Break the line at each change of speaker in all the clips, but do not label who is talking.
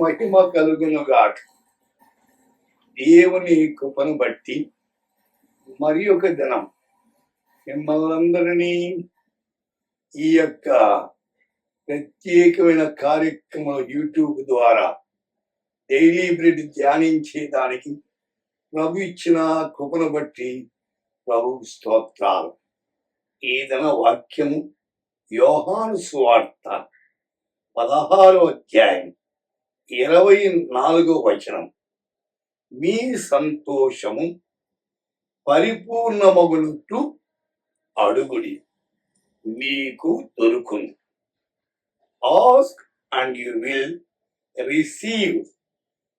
మహిమ కలుగునుగాక. దేవుని కృపను బట్టి మరి ఒక దినం మిమ్మల్ని ఈ యొక్క ప్రత్యేకమైన కార్యక్రమం యూట్యూబ్ ద్వారా డైలీ బ్రెడ్ ధ్యానించేదానికి ప్రభు ఇచ్చిన కృపను బట్టి ప్రభు స్తోత్రాలు. ఏదైనా వాక్యము యోహాను సువార్త 16వ అధ్యాయం 24వ వచనం. మీ సంతోషము పరిపూర్ణమగునట్లు అడుగుడి, మీకు దొరుకును. Ask and you will receive,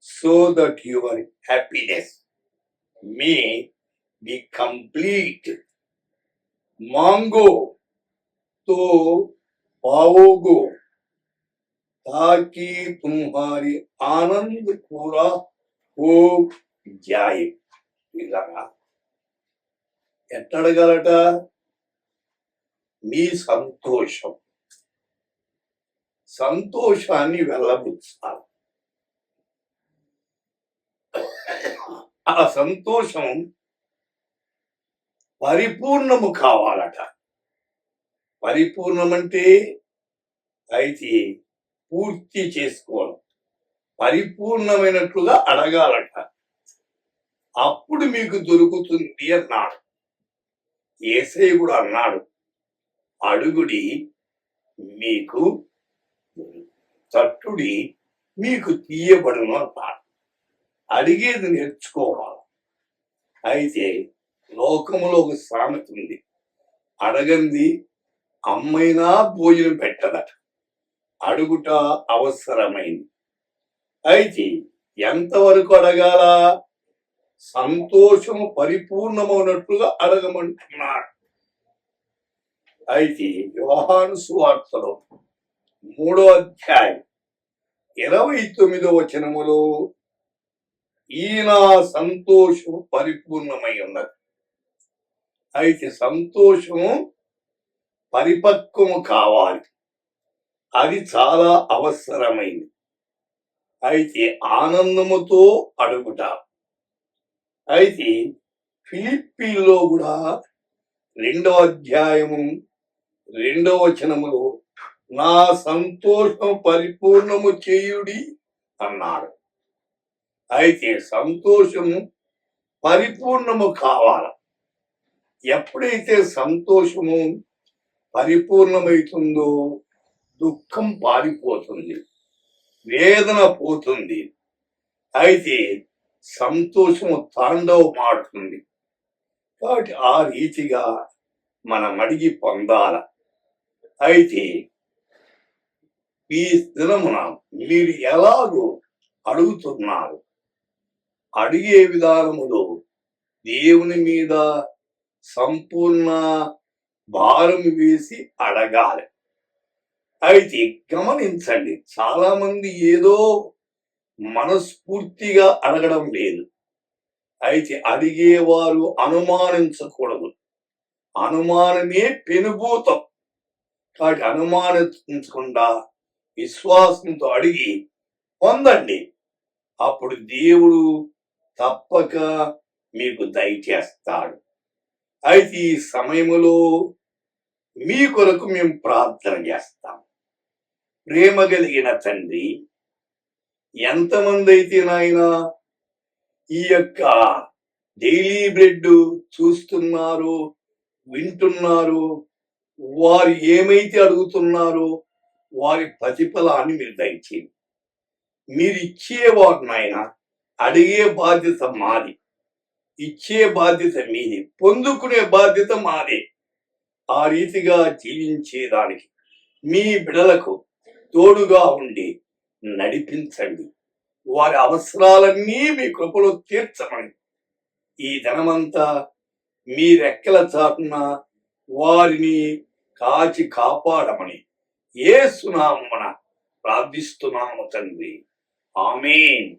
so that your happiness may be complete. मांगो तो पाओगे, ताकि तुम्हारी आनंद पूरा हो जाए. ఇలాగా ఎట్టడగలట? మీ సంతోషాన్ని వెళ్ళబుచ్చాలి. ఆ సంతోషం పరిపూర్ణము కావాలట. పరిపూర్ణమంటే అయితే పూర్తి చేసుకోవడం, పరిపూర్ణమైనట్లుగా అడగాలట. అప్పుడు మీకు దొరుకుతుంది అన్నాడు. యేసయ్య కూడా అన్నాడు, అడుగుడి మీకు, తట్టుడి మీకు తీయబడును అన్నాడు. అడిగేది నేర్చుకోవాలి. అయితే లోకములో ఒక సామెత ఉంది, అడగంది అమ్మైనా భోజనం పెట్టదట. అడుగుట అవసరమైంది. అయితే ఎంతవరకు అడగాల? సంతోషము పరిపూర్ణమైనట్లుగా అడగమంటున్నాడు. అయితే యోహాను సువార్తలో 3వ అధ్యాయం 29వ వచనములో ఈయన సంతోషము పరిపూర్ణమై ఉన్నది. అయితే సంతోషము పరిపక్వము కావాలి, అది చాలా అవసరమైంది. అయితే ఆనందముతో అడుగుట. అయితే ఫిలిప్పీలో కూడా 2వ అధ్యాయము 2వ వచనములో నా సంతోషం పరిపూర్ణము చేయుడి అన్నాడు. అయితే సంతోషము పరిపూర్ణము కావాలి. ఎప్పుడైతే సంతోషము పరిపూర్ణమవుతుందో దుఃఖం పారిపోతుంది, వేదన పోతుంది. అయితే సంతోషము తాండవమాడుతుంది. కాబట్టి ఆ రీతిగా మనం అడిగి పొందాల. అయితే ఈ దినమున మీరు ఎలాగో అడుగుతున్నారు, అడిగే విధానములో దేవుని మీద సంపూర్ణ భారం వేసి అడగాలి. అయితే గమనించండి, చాలా మంది ఏదో మనస్ఫూర్తిగా అడగడం లేదు. అయితే అడిగేవారు అనుమానించకూడదు. అనుమానమే పెనుభూతం. కాబట్టి అనుమానించకుండా విశ్వాసంతో అడిగి పొందండి. అప్పుడు దేవుడు తప్పక మీకు దయచేస్తాడు. అయితే ఈ సమయంలో మీ కొరకు మేము ప్రార్థన చేస్తాం. ప్రేమ కలిగిన తండ్రి, ఎంతమంది అయితే నాయన ఈ యొక్క డైలీ బ్రెడ్ చూస్తున్నారు, వింటున్నారు, వారు ఏమైతే అడుగుతున్నారో వారి ప్రతిఫలాన్ని మీరు దయచేయండి. మీరు ఇచ్చేవారు నాయన, అడిగే బాధ్యత మాది, ఇచ్చే బాధ్యత మీది, పొందుకునే బాధ్యత మాదే. ఆ రీతిగా జీవించేదానికి మీ బిడలకు తోడుగా ఉండి నడిపించండి. వారి అవసరాలన్నీ మీ కృపలో తీర్చమని, ఈ ధనమంతా మీ రెక్కల చాటున వారిని కాచి కాపాడమని యేసు నామమున ప్రార్థిస్తున్నాము తండ్రి. ఆమేన్.